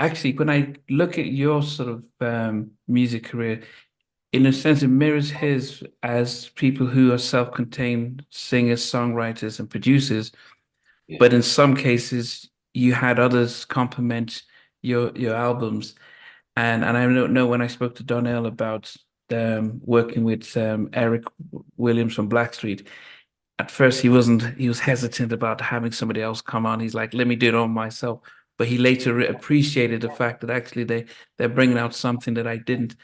actually, when I look at your sort of music career, in a sense, it mirrors his as people who are self-contained singers, songwriters, and producers. Yeah, But in some cases, you had others complement your albums. And I don't know when I spoke to Donnell about working with Eric Williams from Blackstreet. At first, he was hesitant about having somebody else come on. He's like, let me do it on myself. But he later appreciated the fact that actually they're bringing out something that I didn't.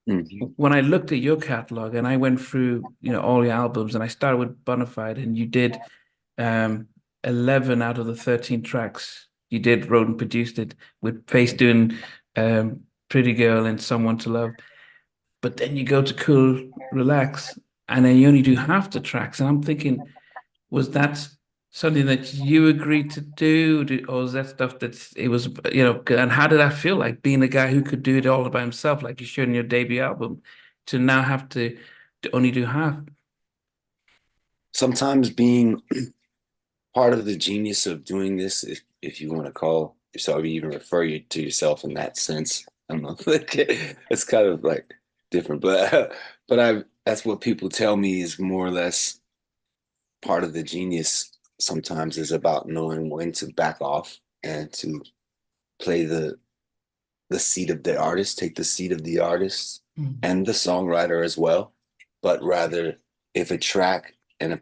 hmm, When I looked at your catalog and I went through, all your albums, and I started with Bonafide, and you did um 11 out of the 13 tracks you did wrote and produced it, with Face doing Pretty Girl and Someone to Love. But then you go to Cool Relax, and then you only do half the tracks. And I'm thinking, was that something that you agreed to do, or was that stuff that it was, and how did that feel like being a guy who could do it all by himself, like you showed in your debut album, to now have to only do half? sometimes being part of the genius of doing this, if you want to call yourself, or even refer you to yourself in that sense. I don't know. It's kind of like different, but I that's what people tell me is more or less part of the genius sometimes is about knowing when to back off and to play the seat of the artist, take the seat of the artist Mm. and the songwriter as well. But rather, if a track and a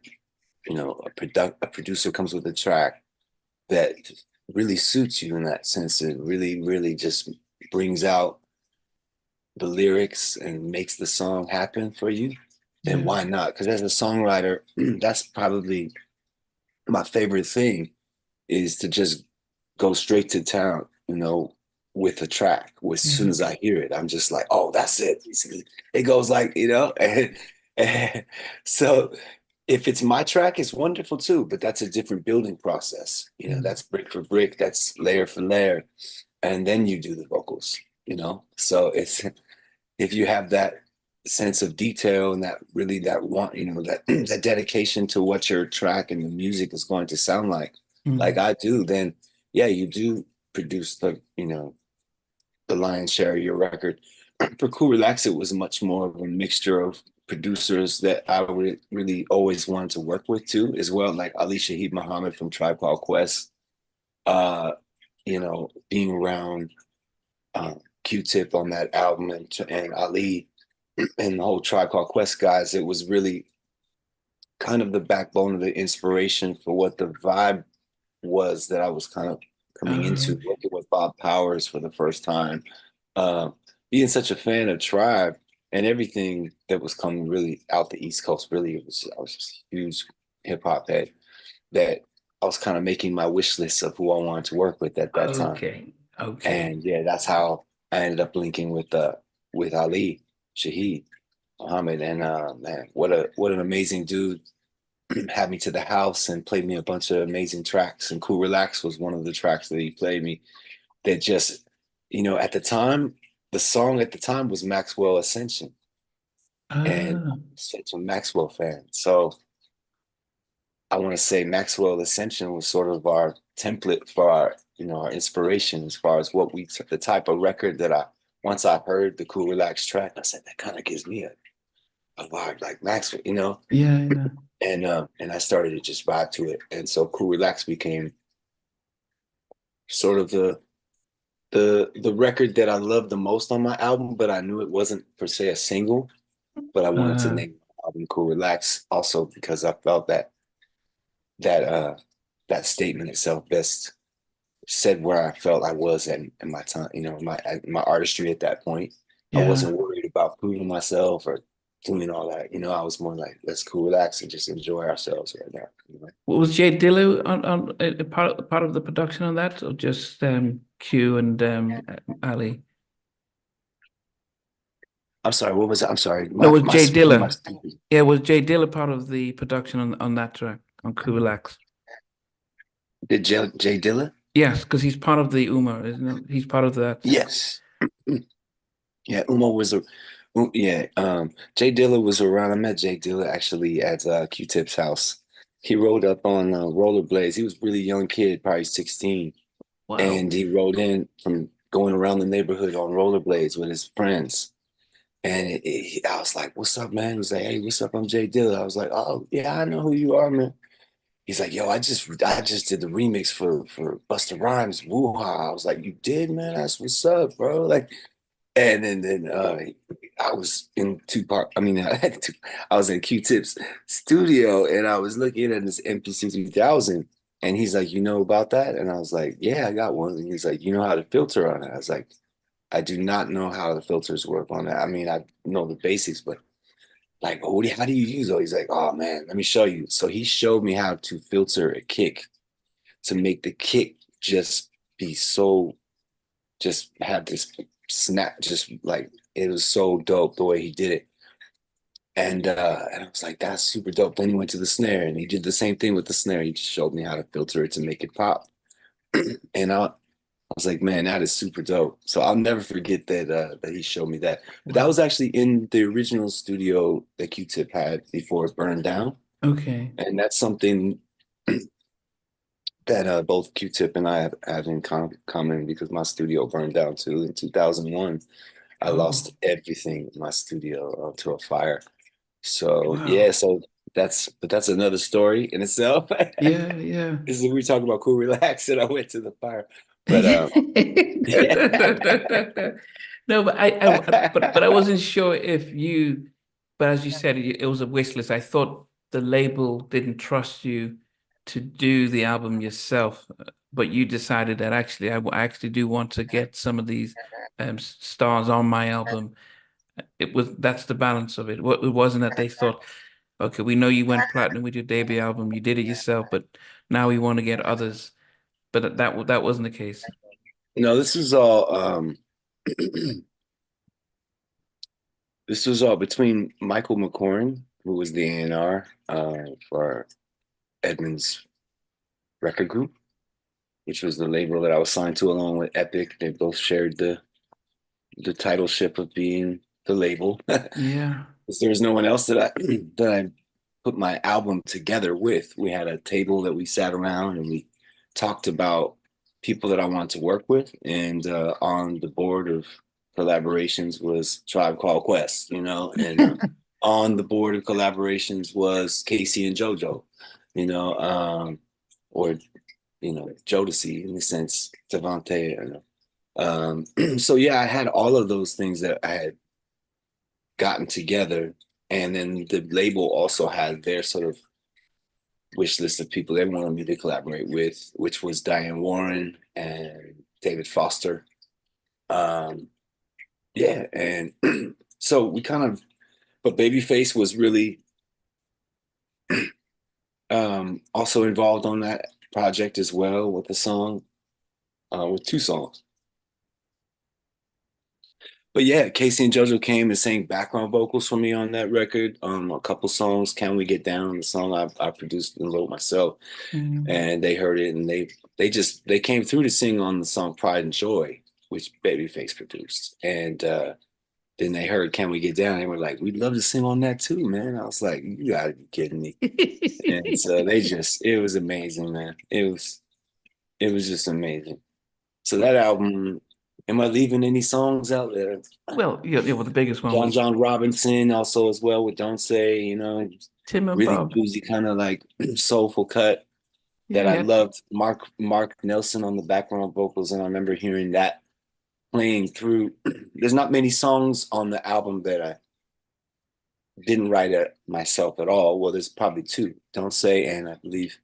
producer comes with a track that really suits you in that sense, it really, really just brings out the lyrics and makes the song happen for you, then Yeah. why not? Because as a songwriter, that's probably my favorite thing is to just go straight to town, with a track. As soon Yeah. as I hear it, I'm just like, oh, that's it. It goes like, and so if it's my track, it's wonderful too, but that's a different building process. Mm. That's brick for brick, that's layer for layer, and then you do the vocals, So it's if you have that sense of detail and that really that want, that that dedication to what your track and the music is going to sound like Mm. I do, then yeah, you do produce the lion's share of your record. For Cool Relax, it was much more of a mixture of producers that I would really always wanted to work with too, as well, like Ali Shaheed Muhammad from Tribe Called Quest. Uh, being around Q-Tip on that album and Ali and the whole Tribe Called Quest guys, it was really kind of the backbone of the inspiration for what the vibe was that I was kind of coming Oh, into, working with Bob Powers for the first time. Uh, Being such a fan of Tribe and everything that was coming really out the East Coast, really, I was just a huge hip hop head that I was kind of making my wish list of who I wanted to work with at that time. okay. Okay. And yeah, that's how I ended up linking with Ali Shaheed Muhammad. And man, what an amazing dude. Had me to the house and played me a bunch of amazing tracks. And Cool Relax was one of the tracks that he played me that just, at the time, the song at the time was Maxwell Ascension. And Ah, I'm such a Maxwell fan. So I want to say Maxwell Ascension was sort of our template for our inspiration as far as the type of record that once I heard the Cool Relax track, I said, that kind of gives me a vibe like Maxwell. yeah, yeah. And I started to just vibe to it. And so Cool Relax became sort of the record that I loved the most on my album, but I knew it wasn't per se a single, but I wanted to Uh, name the album Cool Relax also because I felt that that statement itself best said where I felt I was in my time, my artistry at that point. I yeah. wasn't worried about proving myself or doing all that. I was more like, let's cool relax and just enjoy ourselves right now. Was Jay Dilla on a part of the production on that, or just Q and Ali? I'm sorry, what was it? I'm sorry. No, was My Jay one of my Dilla? speakers. Yeah, was Jay Dilla part of the production on that track on Cool Relax? Did Jay Dilla? Yes, because he's part of the Uma, isn't it? He's part of that. Yes. Yeah, Umo was yeah, Jay Dilla was around. I met Jay Dilla actually at Q-Tip's house. He rode up on rollerblades. He was a really young kid, probably 16. Wow. and he rode in from going around the neighborhood on rollerblades with his friends. And I was like, "What's up, man?" He was like, "Hey, what's up? I'm Jay Dilla." I was like, "Oh yeah, I know who you are, man." He's like, "Yo, I just did the remix for Busta Rhymes, Woo Ha." I was like, "You did, man? That's what's up, bro." Like, and then I was in Tupac. I mean, I was in Q-Tip's studio, and I was looking at this MPC 3000, and he's like, "You know about that?" And I was like, "Yeah, I got one." And he's like, "You know how to filter on it?" I was like, "I do not know how the filters work on that. I mean, I know the basics, but like, oh, how do you use it?" He's like, "Oh man, let me show you." So he showed me how to filter a kick to make the kick just be so, just have this snap, just like it was so dope the way he did it. And I was like, "That's super dope." Then he went to the snare and he did the same thing with the snare. He just showed me how to filter it to make it pop. And I was like, "Man, that is super dope." So I'll never forget that he showed me that. But that Wow. was actually in the original studio that Q-Tip had before it burned down. Okay. And that's something that both Q-Tip and I have in common because my studio burned down too in 2001. I Oh, lost everything in my studio to a fire. So yeah, wow. so that's another story in itself. Yeah, yeah. This is we talk about cool, relax, and I went to the fire. But yeah. No, but but I wasn't sure if you, but as you said, it was a wish list. I thought the label didn't trust you to do the album yourself, but you decided that actually, I actually do want to get some of these stars on my album. That's the balance of it. It wasn't that they thought, okay, we know you went platinum with your debut album, you did it yourself, but now we want to get others. But that wasn't the case. No, this is all this was all between Michael McCoran, who was the A&R for Edmonds Record Group, which was the label that I was signed to along with Epic. They both shared the titleship of being the label. Yeah. Because there was no one else that I that I put my album together with. We had a table that we sat around and we talked about people that I wanted to work with, and on the board of collaborations was Tribe Called Quest, and on the board of collaborations was Casey and JoJo, you know, or Jodeci in the sense, Devontae. So yeah, I had all of those things that I had gotten together, and then the label also had their sort of wish list of people they wanted me to collaborate with, which was Diane Warren and David Foster. Um, yeah, and so we kind of, but Babyface was really also involved on that project as well with the song, with two songs. But yeah, Casey and JoJo came and sang background vocals for me on that record. A couple songs, "Can We Get Down," the song I produced and wrote myself, Mm. and they heard it and they came through to sing on the song "Pride and Joy," which Babyface produced. And then they heard "Can We Get Down," and they were like, "We'd love to sing on that too, man." I was like, "You gotta be kidding me!" And so it was amazing, man. It was just amazing. So that album, am I leaving any songs out there? Well, yeah, yeah, well, the biggest one was John Robinson also as well with "Don't Say," Tim and really Bob. bluesy kind of like soulful cut Yeah, that I yeah. loved. Mark Nelson on the background vocals, and I remember hearing that playing through. There's not many songs on the album that I didn't write it myself at all. Well, there's probably two. "Don't Say," and I believe,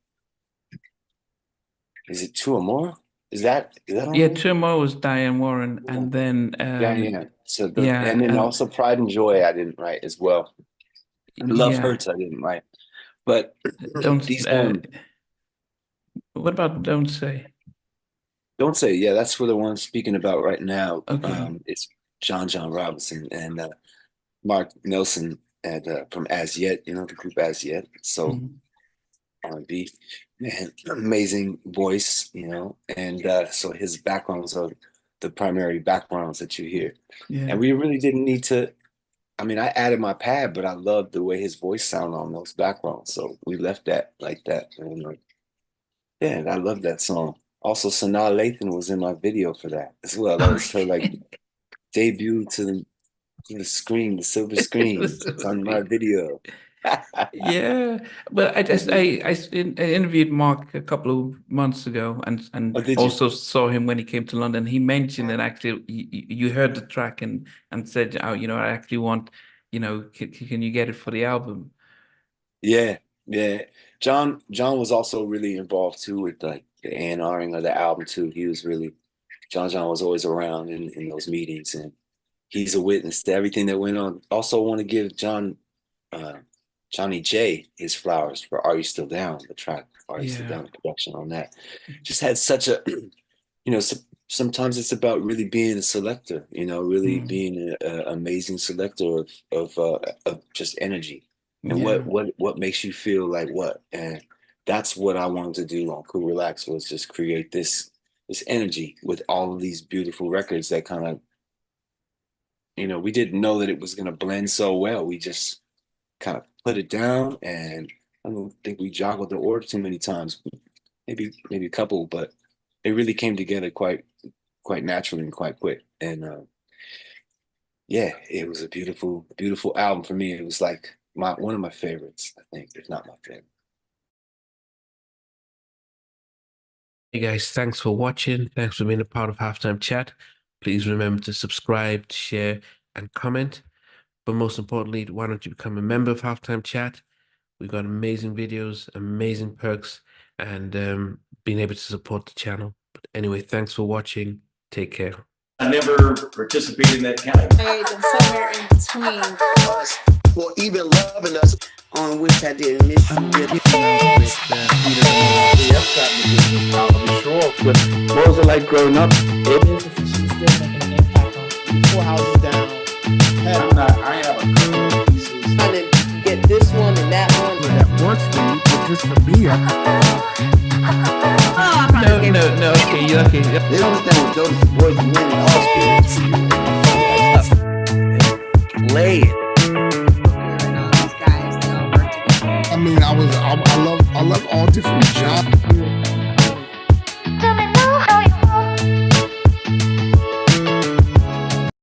is it two or more? Is that on Yeah, there? Turmoil was Diane Warren, Yeah, and then yeah, yeah. So yeah, and then also "Pride and Joy" I didn't write as well. "Love yeah. Hurts" I didn't write. But Don't these what about Don't Say? "Don't Say," yeah, that's for the one I'm speaking about right now. Okay. It's John Robinson and Mark Nelson and from As Yet, the group As Yet. So Mhm. R&B, man, amazing voice, and so his backgrounds are the primary backgrounds that you hear. And Yeah. we really didn't need to. I mean, I added my pad, but I loved the way his voice sounded on those backgrounds, so we left that like that. And yeah, I love that song. Also, Sanaa Lathan was in my video for that as well. That was her like debut to the screen, the silver screen. It's on my video. Yeah, but I interviewed Mark a couple of months ago, Oh, and did you? also saw him when he came to London. He mentioned that actually you heard the track and said, oh, I actually want, can you get it for the album? Yeah, yeah. John was also really involved too with like the A&Ring of the album too. He was really John was always around in those meetings, and he's a witness to everything that went on. Also want to give uh Johnny J his flowers for Are You Still Down, the track Are You Still Yeah, Down, the production on that. Just had such a sometimes it's about really being a selector, really mm, being an amazing selector of just energy and yeah, what makes you feel like what. And that's what I wanted to do on Cool Relax, was just create this energy with all of these beautiful records that kind of, we didn't know that it was going to blend so well. We just kind of put it down, and I don't think we joggled the order too many times, maybe a couple, but it really came together quite naturally and quite quick. And yeah, it was a beautiful album for me. It was like one of my favorites, I think, if not my favorite. Hey guys, thanks for watching. Thanks for being a part of Halftime Chat. Please remember to subscribe, share, and comment. But most importantly, why don't you become a member of Halftime Chat? We've got amazing videos, amazing perks, and being able to support the channel. But anyway, thanks for watching. Take care. I never participated in that category. And somewhere in between us, or even loving us, on which I did miss you. What was it like growing up? She's still making an impact on 4 houses down. I have a couple of pieces. Trying to get this one and that one. That works for you, but just for me, No, okay. They don't understand what Jonas' voice is winning all spirits. Play it. I mean, I love all different genres.